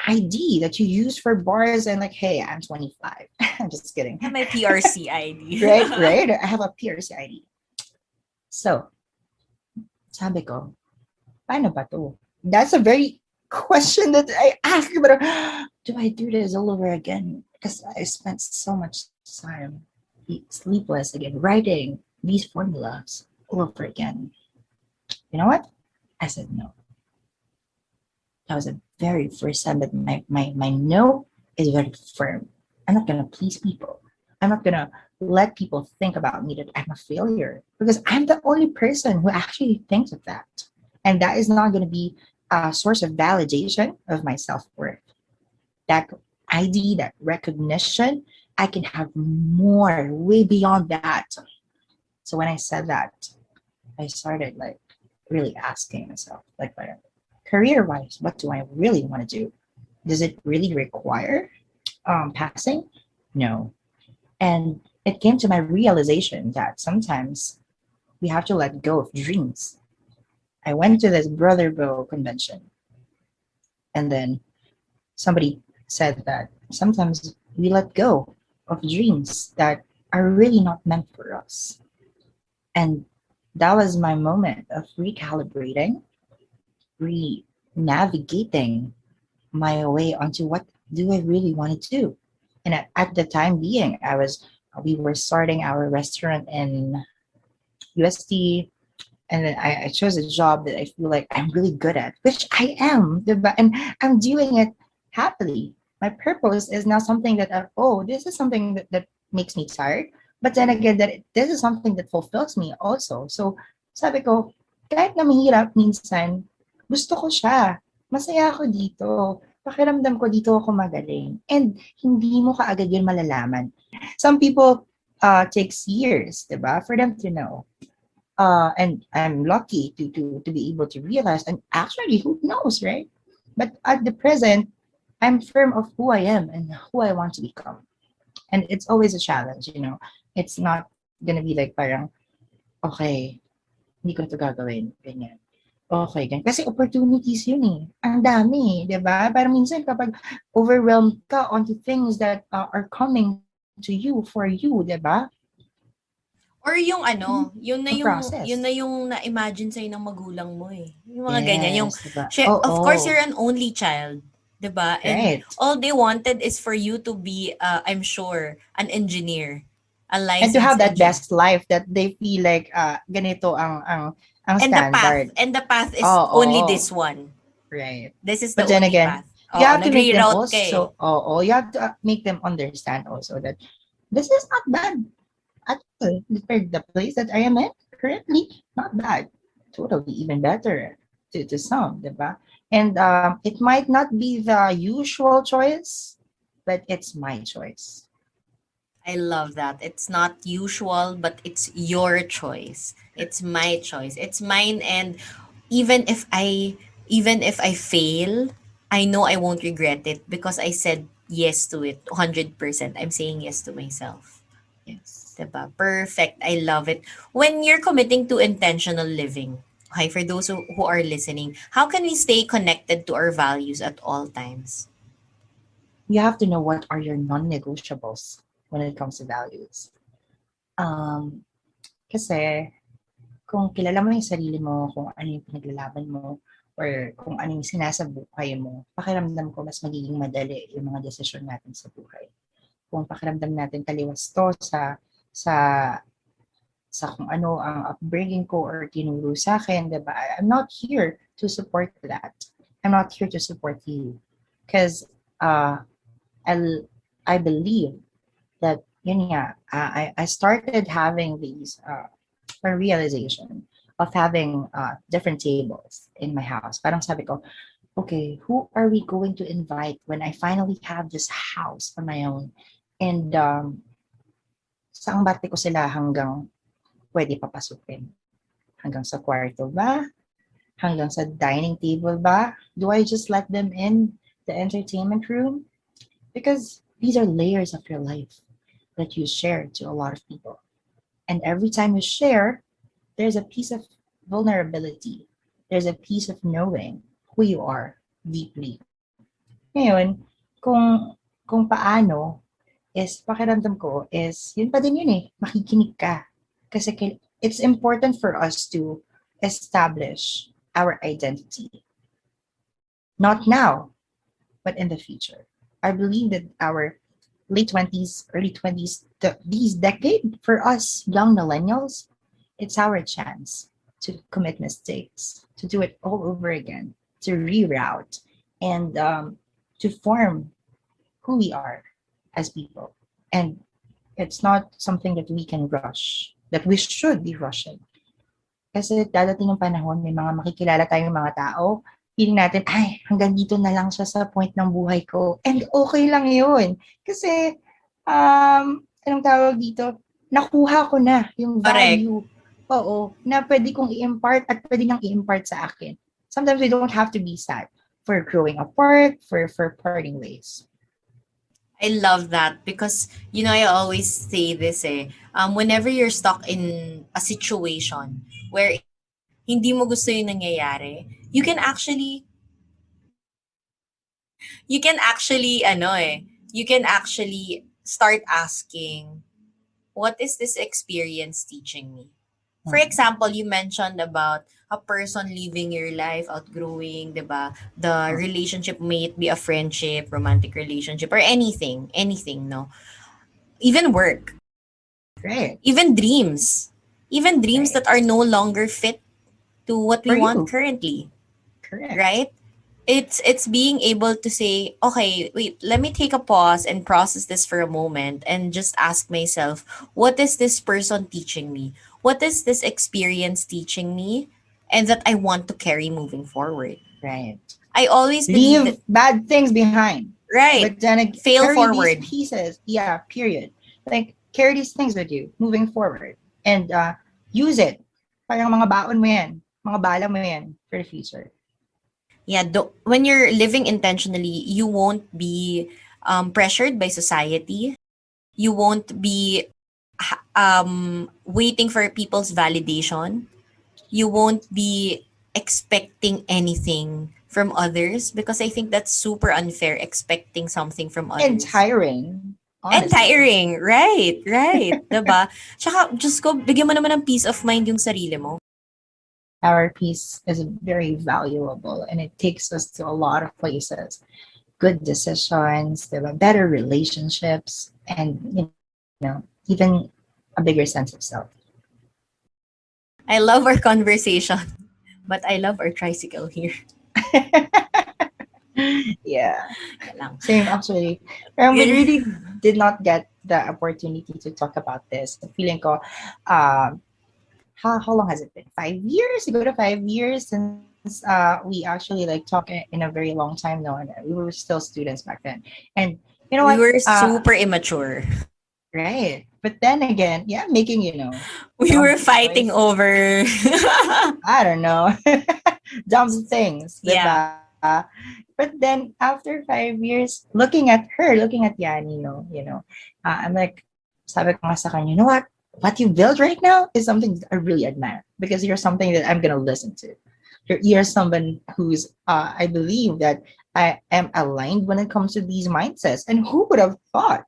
[SPEAKER 2] ID that you use for bars and like, hey, I'm 25. I'm just kidding.
[SPEAKER 1] Yeah, my PRC ID.
[SPEAKER 2] Right, right. I have a PRC ID. So, sabi ko, paano ba to? That's a very question that I ask, but do I do this all over again? Because I spent so much time sleepless again, writing these formulas all over again. You know what? I said no. That was the very first time that my no is very firm. I'm not gonna please people. I'm not gonna let people think about me that I'm a failure because I'm the only person who actually thinks of that. And that is not gonna be a source of validation of my self-worth. That ID, that recognition, I can have more way beyond that. So when I said that, I started like really asking myself, like, career wise, what do I really want to do? Does it really require passing? No. And it came to my realization that sometimes we have to let go of dreams. I went to this Brother Bro convention, and then somebody said that sometimes we let go of dreams that are really not meant for us. And that was my moment of recalibrating, re navigating my way onto what do I really want to do. And at the time being, we were starting our restaurant in UST, and then I chose a job that I feel like I'm really good at, which I am, diba? And I'm doing it happily. My purpose is not something that this is something that makes me tired, but then again this is something that fulfills me also. So sabi ko, kahit na mahirap minsan, gusto ko siya. Masaya ako dito. Pakiramdam ko dito ako magaling. And hindi mo kaagad yun malalaman. Some people takes years, diba, for them to know. And I'm lucky to be able to realize, and actually, who knows, right? But at the present, I'm firm of who I am and who I want to become. And it's always a challenge, you know. It's not gonna be like parang, okay, hindi ko ito gagawin, ganyan. Okay, ganyan. Kasi opportunities yun eh. Ang dami, di ba? Parang minsan kapag overwhelmed ka onto things that are coming to you for you, di ba?
[SPEAKER 1] Or yung yun
[SPEAKER 2] Process.
[SPEAKER 1] na yung na-imagine sa'yo ng magulang mo eh. Yung mga ganyan. Yung,
[SPEAKER 2] Yes, di ba?
[SPEAKER 1] of course,
[SPEAKER 2] Oo.
[SPEAKER 1] you're an only child. 'Diba? And
[SPEAKER 2] Right.
[SPEAKER 1] all they wanted is for you to be, I'm sure, an engineer, a
[SPEAKER 2] And to
[SPEAKER 1] licensed
[SPEAKER 2] have that
[SPEAKER 1] engineer.
[SPEAKER 2] best life that they feel like ganito ang standard.
[SPEAKER 1] And the path is
[SPEAKER 2] Oh,
[SPEAKER 1] only
[SPEAKER 2] oh,
[SPEAKER 1] this one.
[SPEAKER 2] right.
[SPEAKER 1] This is the
[SPEAKER 2] But then
[SPEAKER 1] only
[SPEAKER 2] again,
[SPEAKER 1] path.
[SPEAKER 2] you
[SPEAKER 1] Oo,
[SPEAKER 2] have to make them
[SPEAKER 1] nag-reroute ka eh.
[SPEAKER 2] also, oh, you have to make them understand also that this is not bad at all. The place that I am in currently, not bad. Totally even better to some, diba? And it might not be the usual choice, but it's my choice.
[SPEAKER 1] I love that. It's not usual, but it's your choice. It's my choice. It's mine, and even if I even if I fail, I know I won't regret it because I said yes to it 100%. I'm saying yes to myself.
[SPEAKER 2] Yes.
[SPEAKER 1] Diba? Perfect. I love it. When you're committing to intentional living, okay, for those who are listening, how can we stay connected to our values at all times?
[SPEAKER 2] You have to know what are your non-negotiables when it comes to values. Um, Kasi kung kilala mo yung sarili mo, kung ano yung pinaglalaban mo, or kung ano yung sinasabuhay mo, pakiramdam ko mas magiging madali yung mga desisyon natin sa buhay. Kung pakiramdam natin taliwas to sa sa kung ano ang upbringing ko or tinuro sa akin, diba? I'm not here to support that. I'm not here to support you. Because I, I believe that, yun nga, I started having these a realization of having different tables in my house. Parang sabi ko, okay, who are we going to invite when I finally have this house on my own? And saan bati ko sila hanggang pwede papasukin? Hanggang sa kwarto ba? Hanggang sa dining table ba? Do I just let them in the entertainment room? Because these are layers of your life that you share to a lot of people. And every time you share, there's a piece of vulnerability. There's a piece of knowing who you are deeply. Ngayon, kung paano is pakiramdam ko is yun pa din yun eh, makikinig ka. Kasi it's important for us to establish our identity. Not now, but in the future. I believe that our late 20s, early 20s, these decade for us young millennials, it's our chance to commit mistakes, to do it all over again, to reroute, and to form who we are as people. And it's not something that we can rush, that we should be rushing. Kasi dadating yung panahon, may mga makikilala tayong mga tao, feeling natin, ay, hanggang dito na lang siya sa point ng buhay ko. And okay lang yun. Kasi, anong tawag dito? Nakuha ko na yung
[SPEAKER 1] Correct.
[SPEAKER 2] value. Oo, na pwede kong i-impart at pwede nang i-impart sa akin. Sometimes we don't have to be sad for growing apart, for parting ways.
[SPEAKER 1] I love that because I always say this whenever you're stuck in a situation where hindi mo gusto yung nangyayari, you can actually start asking, what is this experience teaching me? For
[SPEAKER 2] Mm.
[SPEAKER 1] example, you mentioned about a person leaving your life, outgrowing, 'di ba? The
[SPEAKER 2] Mm.
[SPEAKER 1] relationship, may it be a friendship, romantic relationship, or anything, no? Even work,
[SPEAKER 2] Right,
[SPEAKER 1] even dreams, even dreams
[SPEAKER 2] right.
[SPEAKER 1] that are no longer fit to what we
[SPEAKER 2] For
[SPEAKER 1] want
[SPEAKER 2] you,
[SPEAKER 1] currently,
[SPEAKER 2] correct.
[SPEAKER 1] right? It's being able to say, okay, wait, let me take a pause and process this for a moment and just ask myself, what is this person teaching me? What is this experience teaching me? And that I want to carry moving forward.
[SPEAKER 2] Right.
[SPEAKER 1] I always believe
[SPEAKER 2] Leave
[SPEAKER 1] that,
[SPEAKER 2] bad things behind.
[SPEAKER 1] right,
[SPEAKER 2] But then
[SPEAKER 1] fail
[SPEAKER 2] carry these
[SPEAKER 1] forward.
[SPEAKER 2] pieces. Yeah, period. Like, carry these things with you moving forward. And use it. Parang mga baon mo yan. Mga bala mo yan for the future.
[SPEAKER 1] Yeah, when you're living intentionally, you won't be pressured by society. You won't be waiting for people's validation. You won't be expecting anything from others because I think that's super unfair, expecting something from
[SPEAKER 2] And
[SPEAKER 1] others.
[SPEAKER 2] tiring,
[SPEAKER 1] And
[SPEAKER 2] honestly.
[SPEAKER 1] tiring. Right, right. Diba? Tsaka, just ko, bigyan mo naman ng peace of mind yung sarili mo.
[SPEAKER 2] Our piece is very valuable and it takes us to a lot of places. good decisions, diba? Better relationships, and even a bigger sense of self.
[SPEAKER 1] I love our conversation, but I love our tricycle here.
[SPEAKER 2] Yeah,
[SPEAKER 1] Yan lang.
[SPEAKER 2] same actually. We really did not get the opportunity to talk about this. Feeling ko, um, how long has it been? 5 years? You go to 5 years since we actually like talk in a very long time now, and we were still students back then. And you know
[SPEAKER 1] We
[SPEAKER 2] what?
[SPEAKER 1] were super immature.
[SPEAKER 2] Right. But then again, yeah, making
[SPEAKER 1] We
[SPEAKER 2] dumb
[SPEAKER 1] were fighting
[SPEAKER 2] choice.
[SPEAKER 1] over.
[SPEAKER 2] I don't know, dumb things,
[SPEAKER 1] Yeah.
[SPEAKER 2] diba? But then after 5 years, looking at her, looking at Yani, I'm like, sabi ko nga sa kanya, you know what you built right now is something that I really admire because you're something that I'm gonna listen to. You're someone who's, I believe that I am aligned when it comes to these mindsets. And who would have thought,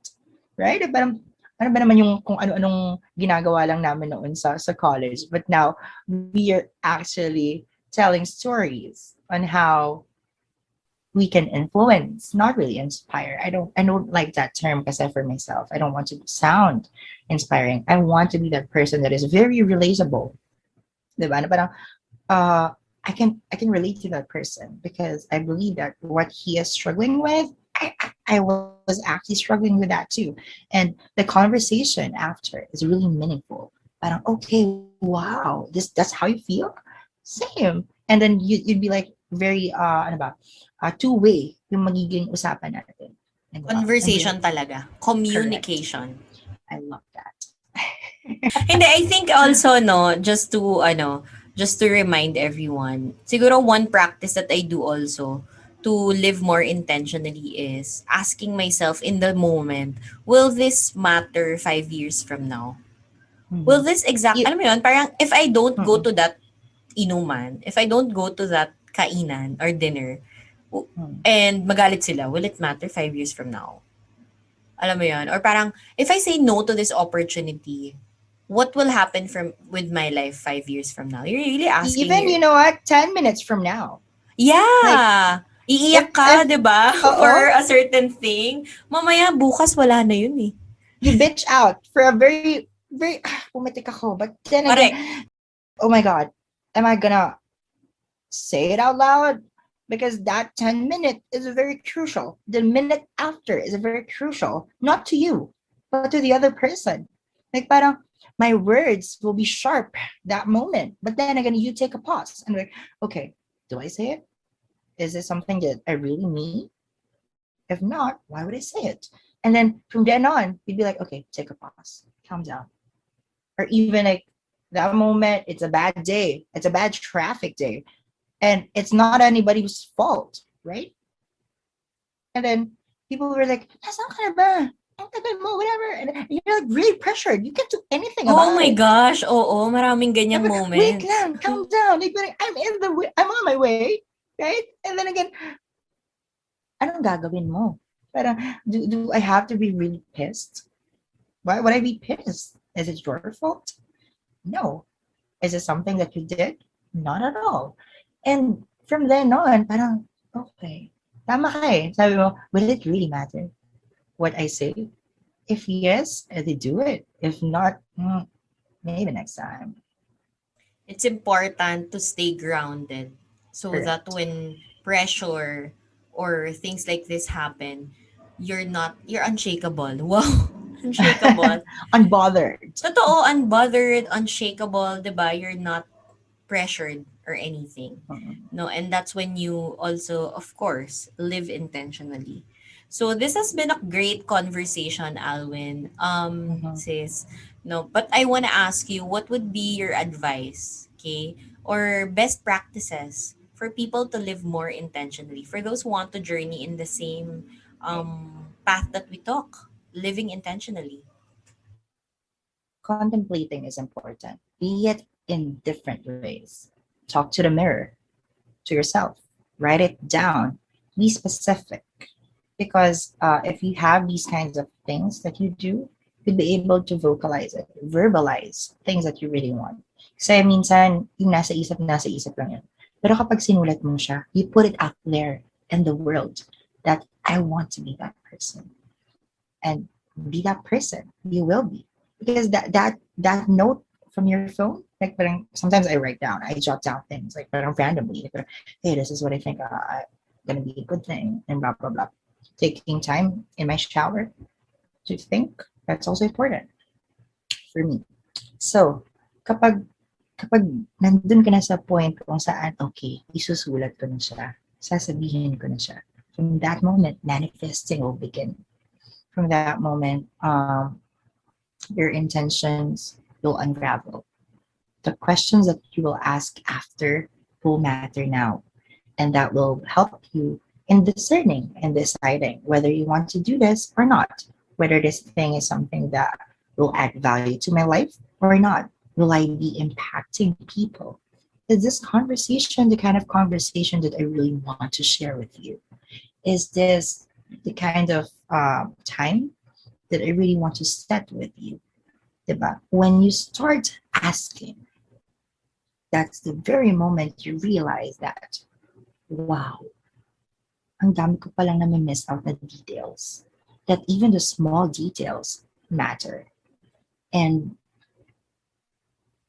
[SPEAKER 2] right? Parang, ano ba naman yung kung ano-anong ginagawa lang namin noon sa college. But now, we are actually telling stories on how we can influence, not really inspire. I don't like that term because for myself, I don't want to sound inspiring. I want to be that person that is very relatable. Diba? Na parang, uh, I can relate to that person because I believe that what he is struggling with, I was actually struggling with that too. And the conversation after is really meaningful. Parang, okay, wow, that's how you feel? Same. And then you'd be like very, ano ba, two-way yung magiging usapan natin. And be
[SPEAKER 1] Conversation
[SPEAKER 2] like,
[SPEAKER 1] talaga.
[SPEAKER 2] correct.
[SPEAKER 1] Communication.
[SPEAKER 2] I love that.
[SPEAKER 1] Hindi, I think also, no, just to remind everyone, siguro one practice that I do also to live more intentionally is asking myself in the moment, will this matter 5 years from now? Will
[SPEAKER 2] Mhm.
[SPEAKER 1] this exact,
[SPEAKER 2] You,
[SPEAKER 1] alam mo yun, parang if I don't go
[SPEAKER 2] mm-mm,
[SPEAKER 1] to that inuman, if I don't go to that kainan or dinner,
[SPEAKER 2] mm.
[SPEAKER 1] and magalit sila, will it matter 5 years from now? Alam mo yun? Or parang, if I say no to this opportunity, what will happen from with my life 5 years from now? You're really asking
[SPEAKER 2] Even,
[SPEAKER 1] your,
[SPEAKER 2] you know what, 10 minutes from now. Like,
[SPEAKER 1] yeah! Iiyak ka,
[SPEAKER 2] if
[SPEAKER 1] di ba? For
[SPEAKER 2] oo,
[SPEAKER 1] a certain thing. Mamaya, bukas wala na yun eh.
[SPEAKER 2] you bitch out for a very, very, pumitik ako. But then again,
[SPEAKER 1] Correct.
[SPEAKER 2] oh my God, am I gonna say it out loud? Because that 10 minute is very crucial. The minute after is very crucial, not to you, but to the other person. Like, parang, my words will be sharp that moment. But then again, you take a pause and like, okay, do I say it? Is it something that I really mean? If not, why would I say it? And then from then on, you'd be like, okay, take a pause, calm down. Or even like that moment, it's a bad day, it's a bad traffic day, and it's not anybody's fault, right? And then people were like, that's not kind of bad. Whatever. And you're like really pressured. You can't do anything
[SPEAKER 1] Oh
[SPEAKER 2] about
[SPEAKER 1] my
[SPEAKER 2] it.
[SPEAKER 1] gosh, oo, maraming ganyang
[SPEAKER 2] But wait
[SPEAKER 1] moments.
[SPEAKER 2] lang, calm down. Like, I'm in the way, I'm on my way, right? And then again, anong gagawin mo? Parang, do I have to be really pissed? Why would I be pissed? Is it your fault? No. Is it something that you did? Not at all. And from then on, parang, okay, tama ka eh. Sabi mo, will it really matter what I say? If yes, they do it. If not, maybe next time.
[SPEAKER 1] It's important to stay grounded so that
[SPEAKER 2] Correct.
[SPEAKER 1] when pressure or things like this happen, you're unshakable. Wow, unshakable.
[SPEAKER 2] Unbothered.
[SPEAKER 1] Totoo, unbothered, unshakable, 'di ba? You're not pressured or anything.
[SPEAKER 2] Mm-mm.
[SPEAKER 1] No, and that's when you also, of course, live intentionally. So this has been a great conversation, Alwyn.
[SPEAKER 2] Mhm.
[SPEAKER 1] Sis, no, but I want to ask you, what would be your advice, okay, or best practices for people to live more intentionally, for those who want to journey in the same
[SPEAKER 2] Right.
[SPEAKER 1] path that we talk, living intentionally?
[SPEAKER 2] Contemplating is important, be it in different ways. Talk to the mirror, to yourself, write it down, be specific. Because if you have these kinds of things that you do, you'd be able to vocalize it, verbalize things that you really want. Kasi minsan, yung nasa isip lang yun. Pero kapag sinulat mo siya, you put it out there in the world. that I want to be that person, and be that person. You will be, because that note from your phone, like, parang, sometimes I write down, I jot down things like, parang, randomly, like, parang, hey, this is what I think gonna be a good thing, and blah blah blah. Taking time in my shower to think, that's also important for me. So, kapag kapag nandun ka na sa point kung saan, okay, isusulat ko na siya, sasabihin ko na siya, from that moment, manifesting will begin. From that moment, your intentions will unravel. The questions that you will ask after will matter now, and that will help you in discerning and deciding whether you want to do this or not, whether this thing is something that will add value to my life or not. Will I be impacting people? Is this conversation the kind of conversation that I really want to share with you? Is this the kind of time that I really want to set with you? Diba? When you start asking, that's the very moment you realize that, wow, ang dami ko palang nami-miss out na details. That even the small details matter. And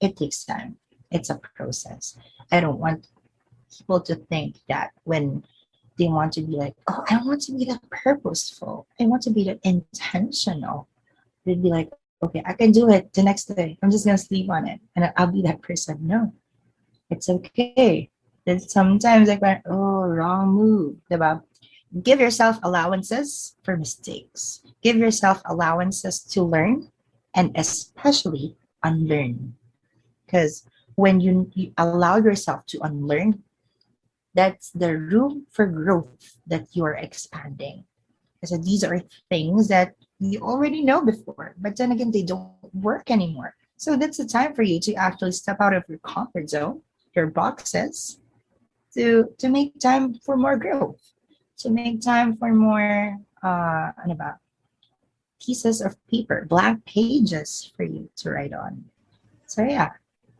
[SPEAKER 2] it takes time. It's a process. I don't want people to think that when they want to be like, oh, I want to be that purposeful, I want to be that intentional, they'd be like, okay, I can do it the next day. I'm just gonna sleep on it and I'll be that person. No, it's okay. There's sometimes like, oh, wrong move. Diba? Give yourself allowances for mistakes. Give yourself allowances to learn, and especially unlearn. Because when you allow yourself to unlearn, that's the room for growth that you are expanding. Because these are things that you already know before, but then again, they don't work anymore. So that's the time for you to actually step out of your comfort zone, your boxes, to make time for more growth, to make time for more ano ba, pieces of paper, blank pages for you to write on. So yeah,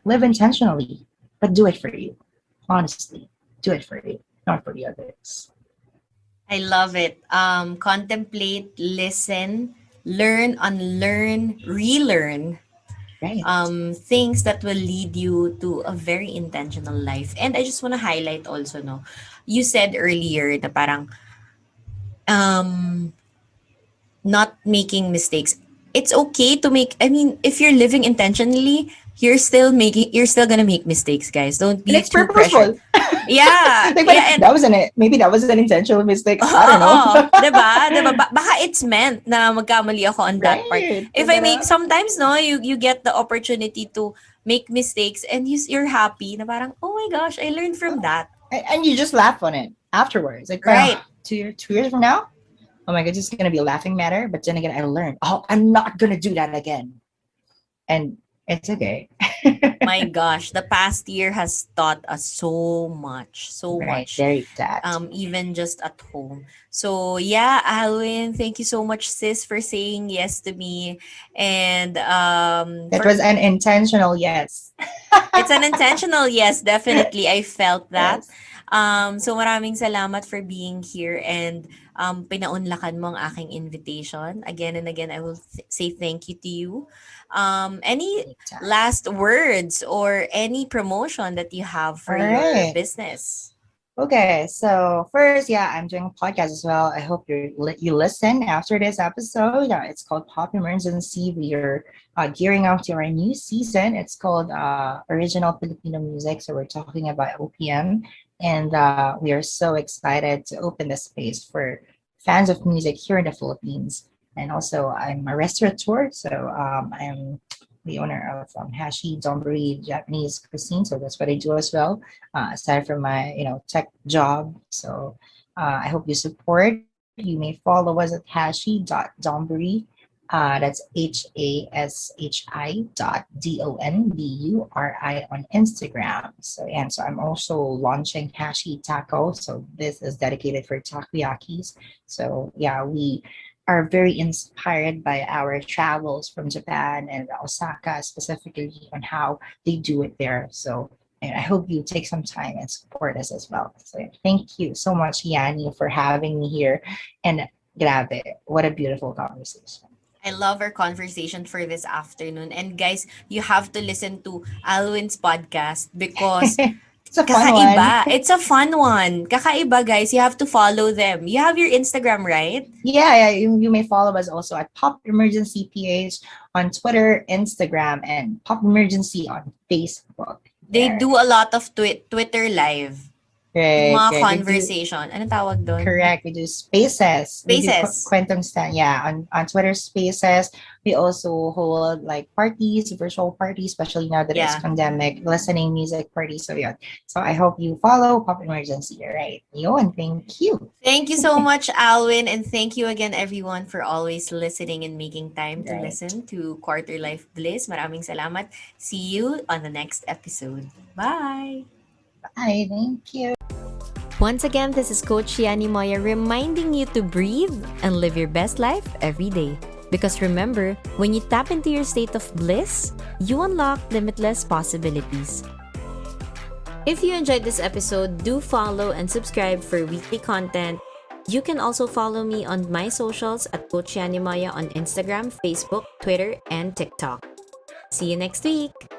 [SPEAKER 2] live intentionally, but do it for you. Honestly, do it for you, not for the others.
[SPEAKER 1] I love it. Contemplate, listen, learn, unlearn, relearn
[SPEAKER 2] Right.
[SPEAKER 1] things that will lead you to a very intentional life. And I just want to highlight also, no, you said earlier na parang um, not making mistakes. It's okay to make, I mean, if you're living intentionally, you're still gonna make mistakes, guys. Don't
[SPEAKER 2] And
[SPEAKER 1] be
[SPEAKER 2] it's
[SPEAKER 1] too pressured.
[SPEAKER 2] purposeful.
[SPEAKER 1] Yeah,
[SPEAKER 2] Like,
[SPEAKER 1] yeah,
[SPEAKER 2] but
[SPEAKER 1] and
[SPEAKER 2] that wasn't it. Maybe that was an intentional mistake. I don't
[SPEAKER 1] oo,
[SPEAKER 2] know.
[SPEAKER 1] 'di ba? 'Di ba? Baka it's meant na magkamali ako on that part.
[SPEAKER 2] Right.
[SPEAKER 1] If I make sometimes no, you get the opportunity to make mistakes and you're happy na parang, "Oh my gosh, I learned from that."
[SPEAKER 2] And you just laugh on it afterwards. Like, parang,
[SPEAKER 1] Right.
[SPEAKER 2] 2 years from now, oh my god, this is gonna be a laughing matter. But then again, I learned. Oh, I'm not gonna do that again, and it's okay.
[SPEAKER 1] My gosh, the past year has taught us so much, so
[SPEAKER 2] Right,
[SPEAKER 1] much.
[SPEAKER 2] very that.
[SPEAKER 1] Even just at home. So yeah, Alwyn, thank you so much, sis, for saying yes to me. And
[SPEAKER 2] That
[SPEAKER 1] for
[SPEAKER 2] was an intentional yes.
[SPEAKER 1] it's an intentional yes, definitely. I felt that.
[SPEAKER 2] Yes.
[SPEAKER 1] So maraming salamat for being here and pinaunlakan mo ang aking invitation. Again and again, I will say thank you to you. Any
[SPEAKER 2] Anytime.
[SPEAKER 1] last words or any promotion that you have
[SPEAKER 2] All
[SPEAKER 1] for your
[SPEAKER 2] right.
[SPEAKER 1] business?
[SPEAKER 2] Okay, so first, yeah, I'm doing a podcast as well. I hope you listen after this episode. It's called Pop Emergency. We are gearing up to our new season. It's called Original Filipino Music. So we're talking about OPM, and we are so excited to open the space for fans of music here in the Philippines. And also, I'm a restaurateur, so I'm the owner of Hashi Donburi Japanese cuisine. So that's what I do as well, aside from my tech job. So I hope you support. You may follow us at hashi.donburi. That's HASHI.DONBURI on Instagram. So I'm also launching Hashi Taco. So this is dedicated for takoyakis. So yeah, we are very inspired by our travels from Japan and Osaka specifically on how they do it there. So And I hope you take some time and support us as well. So thank you so much, Yanni, for having me here. And grabe, what a beautiful conversation.
[SPEAKER 1] I love our conversation for this afternoon. And guys, you have to listen to Alwyn's podcast because
[SPEAKER 2] It's a fun one.
[SPEAKER 1] kakaiba. It's a fun one. Kakaiba, guys. You have to follow them. You have your Instagram, right?
[SPEAKER 2] Yeah, you may follow us also at Pop Emergency PH on Twitter, Instagram, and Pop Emergency on Facebook.
[SPEAKER 1] They
[SPEAKER 2] There.
[SPEAKER 1] do a lot of Twitter live. Yung
[SPEAKER 2] Right,
[SPEAKER 1] mga
[SPEAKER 2] right. We do
[SPEAKER 1] conversation. Anong tawag doon?
[SPEAKER 2] correct. We do spaces. We do
[SPEAKER 1] Spaces.
[SPEAKER 2] Kwentong Stand. Yeah, on Twitter Spaces. We also hold like parties, virtual parties, especially now that it's
[SPEAKER 1] Yeah.
[SPEAKER 2] pandemic, listening music parties. So yeah. So I hope you follow Pop Emergency. Right. And thank you.
[SPEAKER 1] Thank you so much, Alwyn. And thank you again, everyone, for always listening and making time to
[SPEAKER 2] Right.
[SPEAKER 1] listen to Quarter Life Bliss. Maraming salamat. See you on the next episode. Bye!
[SPEAKER 2] Bye. Thank you.
[SPEAKER 1] Once again, this is Coach Yani Moya reminding you to breathe and live your best life every day. Because remember, when you tap into your state of bliss, you unlock limitless possibilities. If you enjoyed this episode, do follow and subscribe for weekly content. You can also follow me on my socials at Coach Yani Moya on Instagram, Facebook, Twitter, and TikTok. See you next week!